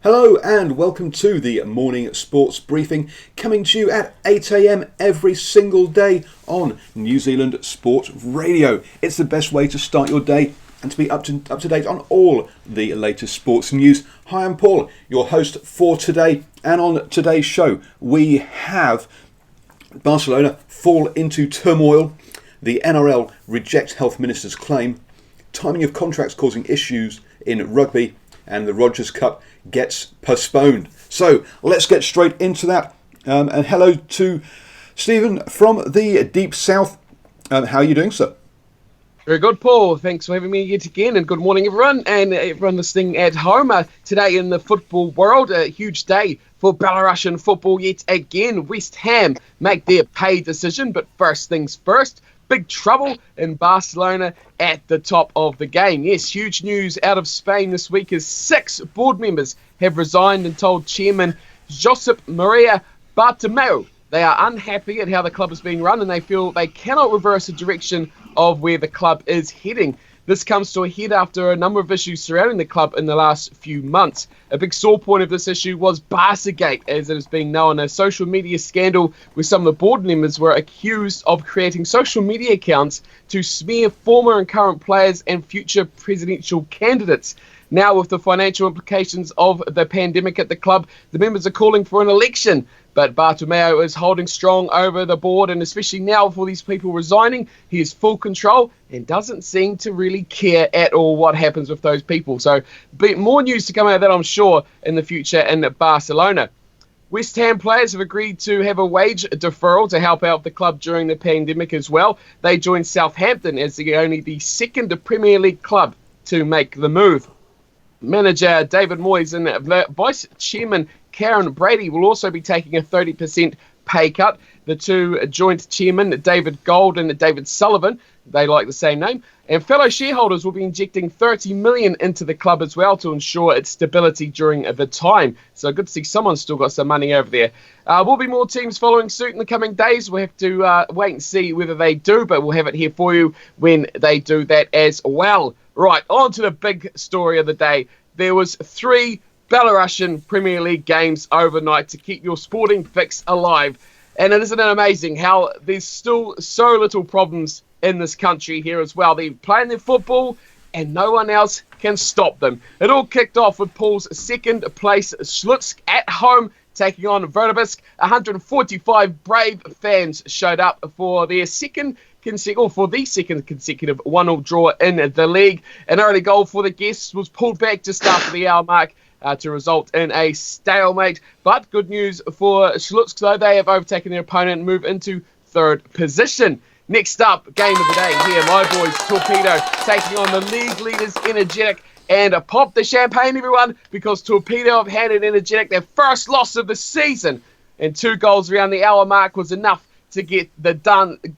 Hello and welcome to the morning sports briefing, coming to you at 8 a.m. every single day on New Zealand Sport Radio. It's the best way to start your day and to be up to date on all the latest sports news. Hi, I'm Paul, your host for today, and on today's show we have Barcelona fall into turmoil, the NRL rejects Health Minister's claim, timing of contracts causing issues in rugby, and the Rogers Cup gets postponed. So let's get straight into that. And hello to Stephen from the Deep South. How are you doing, sir? Very good, Paul. Thanks for having me yet again, and good morning, everyone, and everyone listening at home. Today in the football world, a huge day for Belarusian football yet again. West Ham make their pay decision, but first things first. Big trouble in Barcelona at the top of the game. Yes, huge news out of Spain this week as 6 board members have resigned and told chairman Josep Maria Bartomeu they are unhappy at how the club is being run and they feel they cannot reverse the direction of where the club is heading. This comes to a head after a number of issues surrounding the club in the last few months. A big sore point of this issue was Barcagate, as it is being known, a social media scandal where some of the board members were accused of creating social media accounts to smear former and current players and future presidential candidates. Now, with the financial implications of the pandemic at the club, the members are calling for an election. But Bartomeu is holding strong over the board, and especially now for these people resigning, he has full control and doesn't seem to really care at all what happens with those people. So more news to come out of that, I'm sure, in the future in Barcelona. West Ham players have agreed to have a wage deferral to help out the club during the pandemic as well. They joined Southampton as only the second Premier League club to make the move. Manager David Moyes and Vice Chairman Karen Brady will also be taking a 30% pay cut. The two joint chairmen, David Gold and David Sullivan, they like the same name, and fellow shareholders will be injecting $30 million into the club as well to ensure its stability during the time. So good to see someone's still got some money over there. Will be more teams following suit in the coming days. We'll have to wait and see whether they do, but we'll have it here for you when they do that as well. Right, on to the big story of the day. There was 3 Belarusian Premier League games overnight to keep your sporting fix alive. And isn't it amazing how there's still so little problems in this country here as well. They're playing their football and no one else can stop them. It all kicked off with Paul's second place Slutsk at home taking on Verbisk. 145 brave fans showed up for their second consecutive 1-1 draw in the league. An early goal for the guests was pulled back just after the hour mark to result in a stalemate. But good news for Slutsk, though. They have overtaken their opponent and move into 3rd position. Next up, game of the day here, my boys Torpedo taking on the league leaders Energetic. And pop the champagne, everyone, because Torpedo have had an Energetic, their first loss of the season. And 2 goals around the hour mark was enough to get the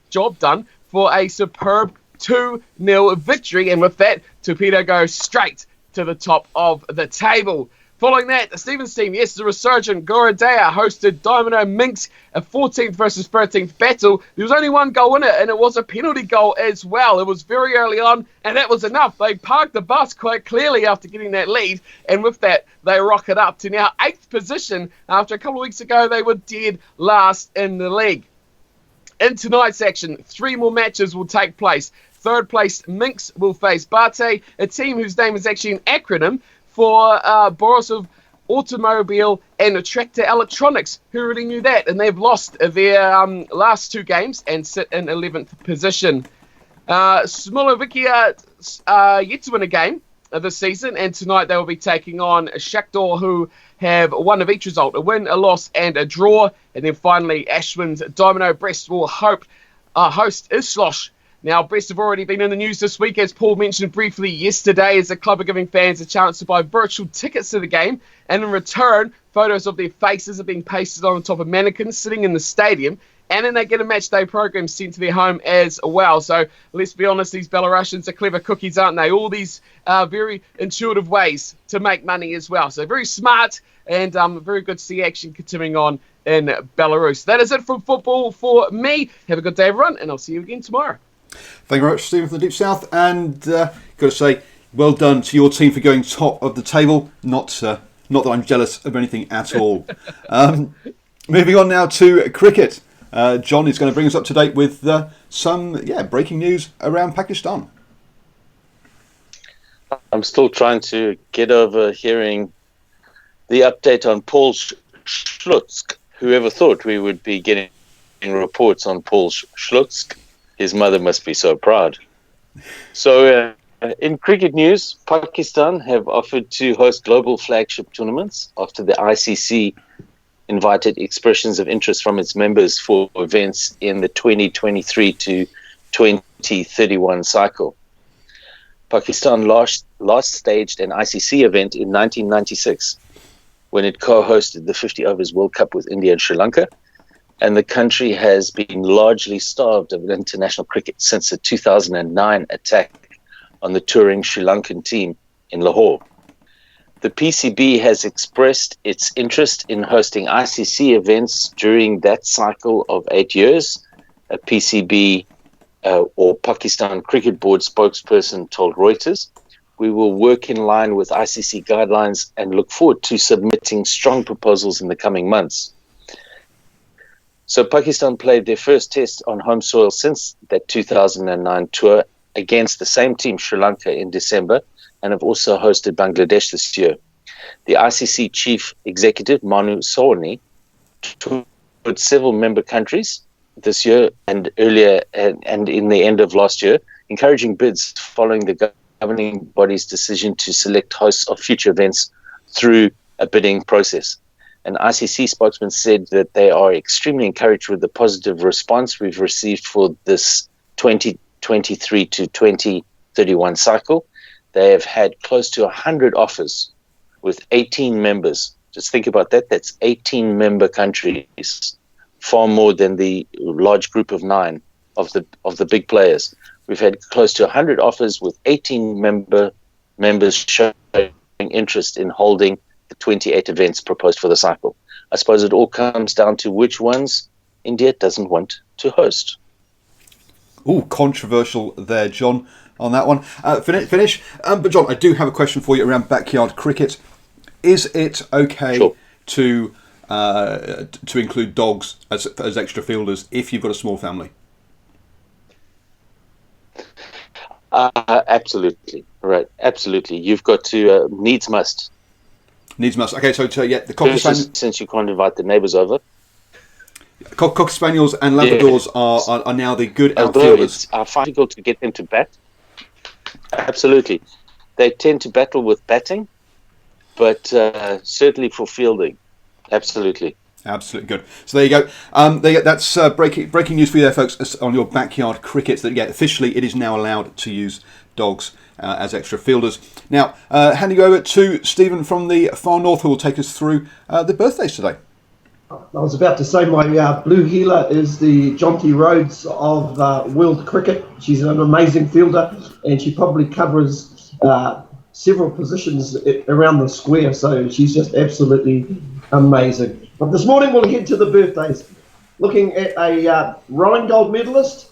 job done for a superb 2-0 victory. And with that, Torpedo goes straight to the top of the table. Following that, Stephen's team, yes, the resurgent Gorodea hosted Dynamo Minsk, a 14th versus 13th battle. There was only 1 goal in it, and it was a penalty goal as well. It was very early on, and that was enough. They parked the bus quite clearly after getting that lead, and with that, they rocket up to now 8th position. After a couple of weeks ago, they were dead last in the league. In tonight's action, 3 more matches will take place. 3rd place Minsk will face Bate, a team whose name is actually an acronym for Borisov Automobile and Tractor Electronics. Who really knew that? And they've lost their last 2 games and sit in 11th position. Smilovikia yet to win a game this season, and tonight they will be taking on Shakhtar, who have 1 of each result, a win, a loss, and a draw. And then finally, Ashwin's Dynamo Brest will host Islosh. Now, Brest have already been in the news this week, as Paul mentioned briefly yesterday, as the club are giving fans a chance to buy virtual tickets to the game. And in return, photos of their faces are being pasted on top of mannequins sitting in the stadium. And then they get a match day program sent to their home as well. So let's be honest, these Belarusians are clever cookies, aren't they? All these very intuitive ways to make money as well. So very smart and very good to see action continuing on in Belarus. That is it from football for me. Have a good day, everyone, and I'll see you again tomorrow. Thank you very much, Stephen from the Deep South. And got to say, well done to your team for going top of the table. Not Not that I'm jealous of anything at all. Moving on now to cricket. John is going to bring us up to date with some breaking news around Pakistan. I'm still trying to get over hearing the update on Paul Schlutzk. Whoever thought we would be getting reports on Paul Schlutzk? His mother must be so proud. So, in cricket news, Pakistan have offered to host global flagship tournaments after the ICC invited expressions of interest from its members for events in the 2023 to 2031 cycle. Pakistan last staged an ICC event in 1996 when it co-hosted the 50 Overs World Cup with India and Sri Lanka, and the country has been largely starved of international cricket since the 2009 attack on the touring Sri Lankan team in Lahore. The PCB has expressed its interest in hosting ICC events during that cycle of 8 years. A PCB or Pakistan Cricket Board spokesperson told Reuters, "We will work in line with ICC guidelines and look forward to submitting strong proposals in the coming months." So Pakistan played their first test on home soil since that 2009 tour against the same team, Sri Lanka, in December, and have also hosted Bangladesh this year. The ICC chief executive, Manu Sawhney, toured several member countries this year and earlier and in the end of last year, encouraging bids following the governing body's decision to select hosts of future events through a bidding process. An ICC spokesman said that they are extremely encouraged with the positive response we've received for this 2023 to 2031 cycle. They have had close to 100 offers with 18 members. Just think about that. That's 18 member countries, far more than the large group of 9 of the big players. We've had close to 100 offers with 18 members showing interest in holding the 28 events proposed for the cycle. I suppose it all comes down to which ones India doesn't want to host. Oh, controversial there, John, on that one. Finish. But John, I do have a question for you around backyard cricket. Is it okay to include dogs as extra fielders if you've got a small family? Absolutely. Right. Absolutely. You've got to needs must. Needs must. Okay, so the Cocker Spaniels, since you can't invite the neighbours over. Cocker Spaniels and Labradors are now the good outfielders. It's difficult to get them to bat. Absolutely. They tend to battle with batting, but certainly for fielding. Absolutely. Absolutely good. So there you go. That's breaking news for you there, folks, on your backyard cricket. That officially it is now allowed to use dogs as extra fielders. Now, handing over to Stephen from the far north, who will take us through the birthdays today. I was about to say my blue heeler is the Jonty Rhodes of world cricket. She's an amazing fielder, and she probably covers several positions around the square, so she's just absolutely amazing. But this morning we'll head to the birthdays, looking at a rowing gold medalist,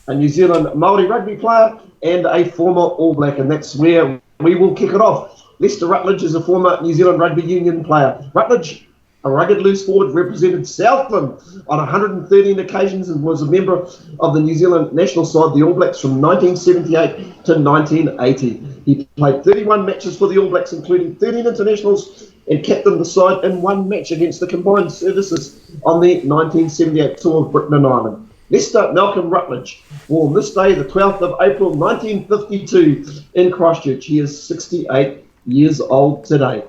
a New Zealand Māori rugby player, and a former All Black, and that's where we will kick it off. Lester Rutledge is a former New Zealand Rugby Union player. Rutledge, a rugged loose forward, represented Southland on 113 occasions and was a member of the New Zealand national side, the All Blacks, from 1978 to 1980. He played 31 matches for the All Blacks, including 13 internationals, and captained the side in one match against the combined services on the 1978 tour of Britain and Ireland. Lester Malcolm Rutledge, born this day, the 12th of April 1952 in Christchurch. He is 68 years old today.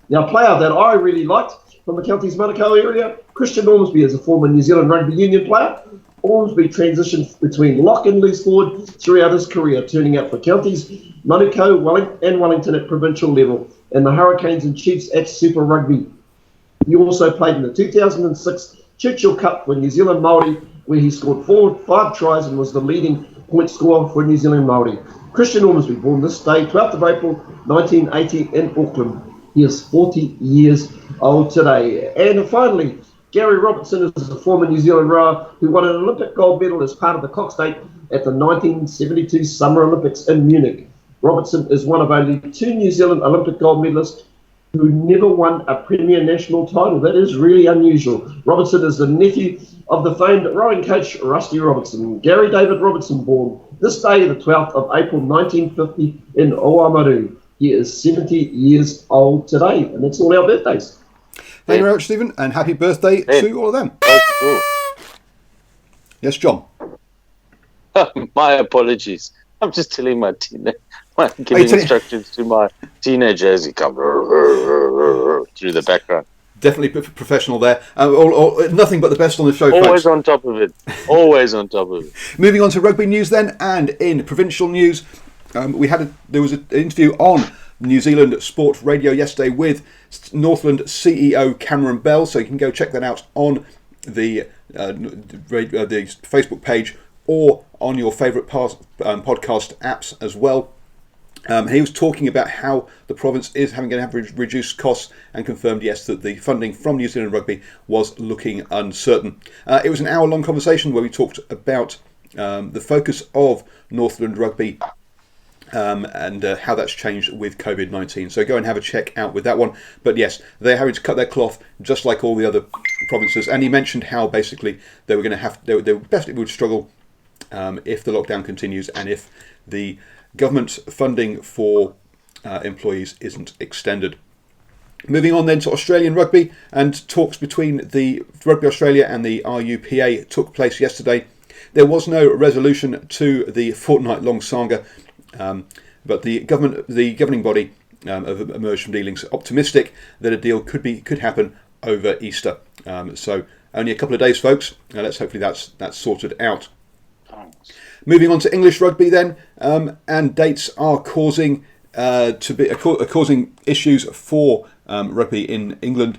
Now, a player that I really liked from the county's Manukau area, Christian Ormsby, is a former New Zealand Rugby Union player. Ormsby transitioned between lock and loose forward throughout his career, turning out for counties Manukau and Wellington at provincial level, and the Hurricanes and Chiefs at Super Rugby. He also played in the 2006 Churchill Cup for New Zealand Māori, where he scored 5 tries and was the leading point scorer for New Zealand Māori. Christian Ormsby, born this day, 12th of April 1980 in Auckland. He is 40 years old today. And finally, Gary Robertson is a former New Zealand rower who won an Olympic gold medal as part of the Cox State at the 1972 Summer Olympics in Munich. Robertson is one of only 2 New Zealand Olympic gold medalists who never won a Premier National title. That is really unusual. Robertson is the nephew of the famed rowing coach Rusty Robertson. Gary David Robertson, born this day, the 12th of April 1950 in Oamaru. He is 70 years old today, and that's all our birthdays. Thank you very much, Stephen, and happy birthday to all of them. Yes, John. My apologies. I'm just telling giving instructions to my teenager as he comes through the background. Definitely professional there. Nothing but the best on the show, Always folks. on top of it. Always on top of it. Moving on to rugby news then, and in provincial news, there was an interview on New Zealand Sport Radio yesterday with Northland CEO Cameron Bell, so you can go check that out on the Facebook page or on your favourite podcast apps as well. He was talking about how the province is going to have reduced costs and confirmed, yes, that the funding from New Zealand Rugby was looking uncertain. It was an hour-long conversation where we talked about the focus of Northland Rugby and how that's changed with COVID-19. So go and have a check out with that one. But yes, they're having to cut their cloth just like all the other provinces. And he mentioned how basically they were going to have, they would struggle if the lockdown continues and if the government funding for employees isn't extended. Moving on then to Australian rugby, and talks between the Rugby Australia and the RUPA took place yesterday. There was no resolution to the fortnight-long saga, but the governing body have emerged from dealings optimistic that a deal could happen over Easter. So only a couple of days, folks. Let's hopefully that's sorted out. Moving on to English rugby then, and dates are causing issues for rugby in England.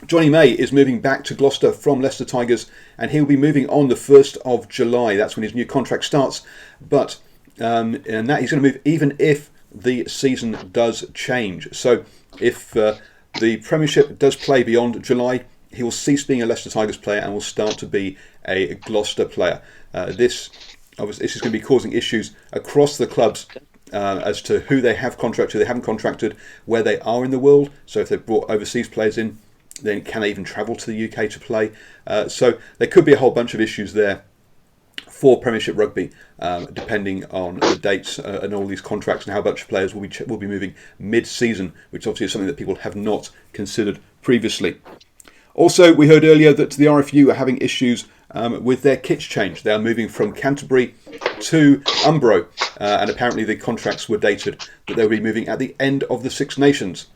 Johnny May is moving back to Gloucester from Leicester Tigers, and he'll be moving on the 1st of July. That's when his new contract starts. But and that he's going to move even if the season does change. So if the Premiership does play beyond July, he will cease being a Leicester Tigers player and will start to be a Gloucester player. This is going to be causing issues across the clubs as to who they have contracted, who they haven't contracted, where they are in the world. So if they've brought overseas players in, then can they even travel to the UK to play? So there could be a whole bunch of issues there for Premiership Rugby, depending on the dates and all these contracts and how much players will be moving mid-season, which obviously is something that people have not considered previously. Also, we heard earlier that the RFU are having issues with their kits change. They are moving from Canterbury to Umbro, and apparently the contracts were dated that they'll be moving at the end of the Six Nations.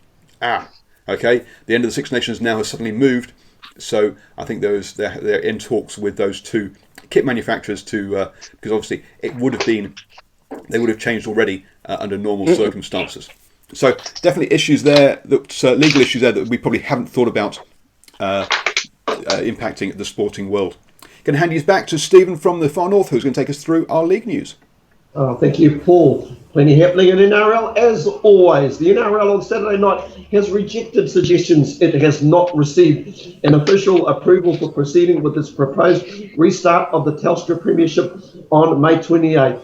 Okay, the end of the Six Nations now has suddenly moved, so I think they're in talks with those two kit manufacturers to because obviously they would have changed already under normal circumstances. So definitely issues there, legal issues there that we probably haven't thought about impacting the sporting world. Going to hand you back to Stephen from the far north, who's going to take us through our league news. Thank you, Paul. Plenty happening in NRL as always. The NRL on Saturday night has rejected suggestions it has not received an official approval for proceeding with its proposed restart of the Telstra Premiership on May 28th.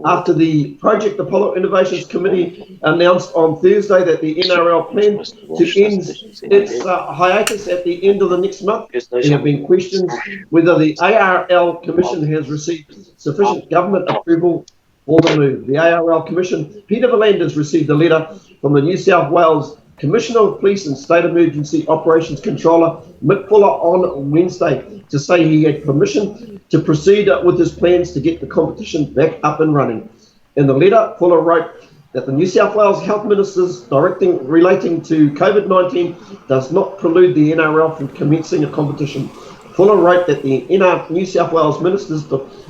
After the Project Apollo Innovations Committee announced on Thursday that the NRL plans to end its hiatus at the end of the next month, there have been questions whether the ARL Commission has received sufficient government approval for the move. The ARL Commission, Peter V'landers, received a letter from the New South Wales Commissioner of Police and State Emergency Operations Controller Mick Fuller on Wednesday to say he had permission to proceed with his plans to get the competition back up and running. In the letter, Fuller wrote that the New South Wales Health Minister's directing relating to COVID-19 does not prelude the NRL from commencing a competition. Fuller wrote that the New South Wales Minister's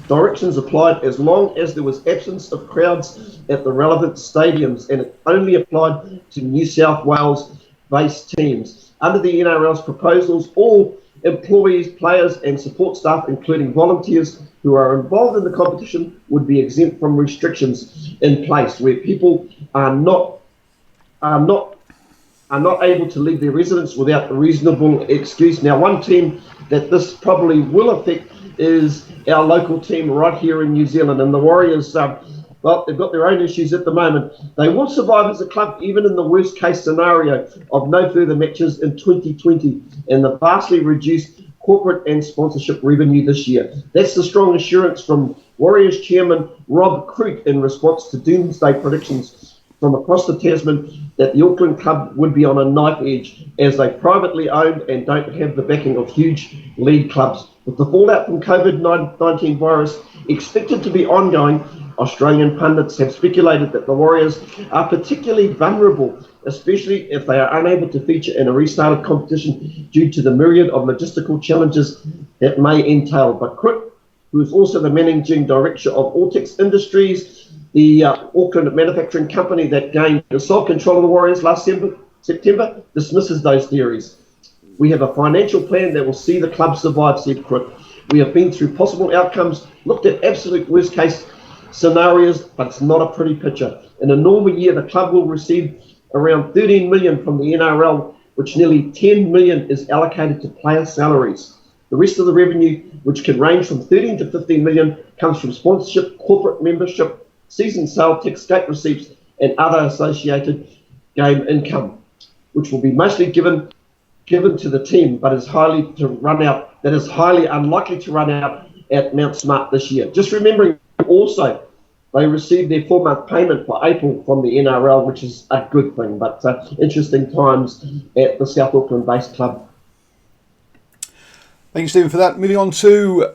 directions applied as long as there was absence of crowds at the relevant stadiums, and it only applied to New South Wales-based teams. Under the NRL's proposals, all employees, players and support staff, including volunteers who are involved in the competition, would be exempt from restrictions in place where people are not able to leave their residence without a reasonable excuse. Now, one team that this probably will affect is our local team right here in New Zealand, and the Warriors Well, they've got their own issues at the moment. They will survive as a club even in the worst case scenario of no further matches in 2020 and the vastly reduced corporate and sponsorship revenue this year. That's the strong assurance from Warriors chairman Rob Croot in response to doomsday predictions from across the Tasman that the Auckland club would be on a knife edge as they privately owned and don't have the backing of huge league clubs. With the fallout from COVID-19 virus expected to be ongoing, Australian pundits have speculated that the Warriors are particularly vulnerable, especially if they are unable to feature in a restarted competition due to the myriad of logistical challenges that may entail. But Crook, who is also the managing director of Ortex Industries, the Auckland manufacturing company that gained the sole control of the Warriors last September, dismisses those theories. We have a financial plan that will see the club survive, said Crook. We have been through possible outcomes, looked at absolute worst case scenarios, but it's not a pretty picture. In a normal year, the club will receive around 13 million from the NRL, which nearly 10 million is allocated to player salaries. The rest of the revenue, which can range from 13 to 15 million, comes from sponsorship, corporate membership, season sale ticket, gate receipts, and other associated game income, which will be mostly given to the team, but is highly unlikely to run out at Mount Smart this year. Just remembering also, they received their 4-month payment for April from the NRL, which is a good thing, but interesting times at the South Auckland-based club. Thank you, Stephen, for that. Moving on to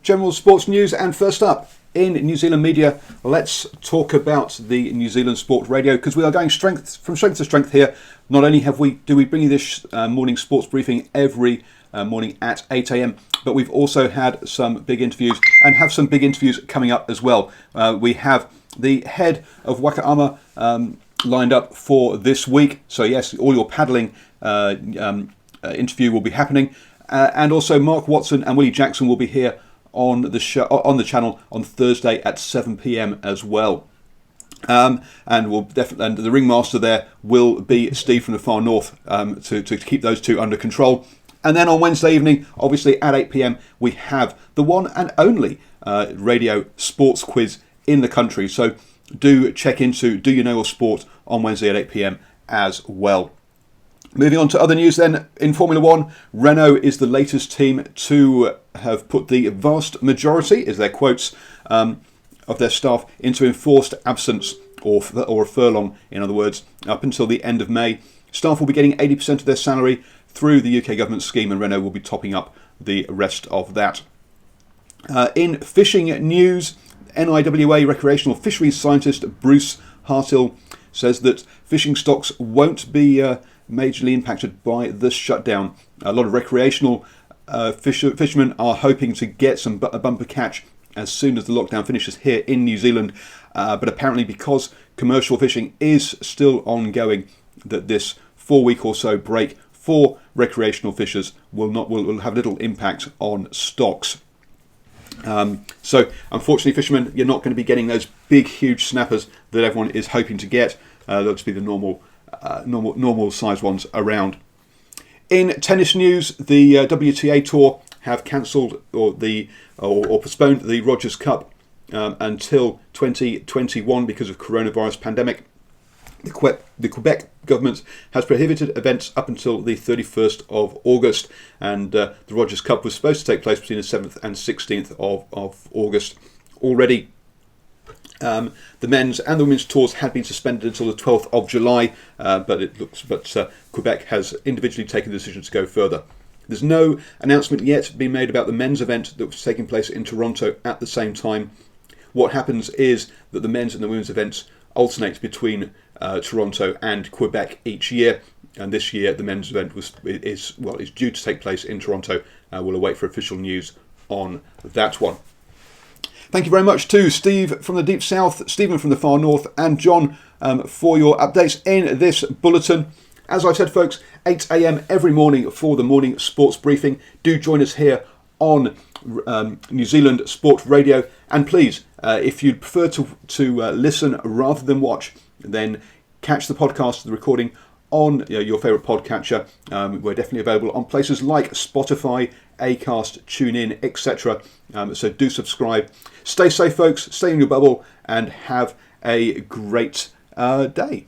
general sports news, and first up in New Zealand media, let's talk about the New Zealand Sport Radio, because we are going from strength to strength here. Not only do we bring you this morning sports briefing every morning at 8 a.m, but we've also had some big interviews and have some big interviews coming up as well. We have the head of Wakaama lined up for this week. So yes, all your paddling interview will be happening. And also Mark Watson and Willie Jackson will be here on the channel on Thursday at 7 p.m. as well. And the ringmaster there will be Steve from the far north to keep those two under control. And then on Wednesday evening, obviously at 8 p.m, we have the one and only radio sports quiz in the country. So do check into Do You Know Your Sport on Wednesday at 8 p.m. as well. Moving on to other news then, in Formula One, Renault is the latest team to have put the vast majority, is their quotes, of their staff into enforced absence or a furlong, in other words, up until the end of May. Staff will be getting 80% of their salary through the UK government scheme, and Renault will be topping up the rest of that. In fishing news, NIWA recreational fisheries scientist Bruce Hartill says that fishing stocks won't be majorly impacted by the shutdown. A lot of recreational fishermen are hoping to get a bumper catch as soon as the lockdown finishes here in New Zealand, but apparently because commercial fishing is still ongoing, that this 4-week or so break for recreational fishers will have little impact on stocks. So unfortunately, fishermen, you're not going to be getting those big, huge snappers that everyone is hoping to get. They'll just be the normal size ones around. In tennis news, the WTA Tour have cancelled or postponed the Rogers Cup until 2021 because of coronavirus pandemic. The Quebec government has prohibited events up until the 31st of August, and the Rogers Cup was supposed to take place between the 7th and 16th of August. Already, the men's and the women's tours had been suspended until the 12th of July, but Quebec has individually taken the decision to go further. There's no announcement yet being made about the men's event that was taking place in Toronto at the same time. What happens is that the men's and the women's events alternate between Toronto and Quebec each year, and this year the men's event is due to take place in Toronto. We'll await for official news on that one. Thank you very much to Steve from the Deep South, Stephen from the Far North, and John for your updates in this bulletin. As I said, folks, 8 a.m. every morning for the morning sports briefing. Do join us here on New Zealand Sport Radio, and please, if you'd prefer to listen rather than watch, then catch the podcast, the recording on your favourite podcatcher. We're definitely available on places like Spotify, Acast, TuneIn, etc. So do subscribe. Stay safe, folks. Stay in your bubble and have a great day.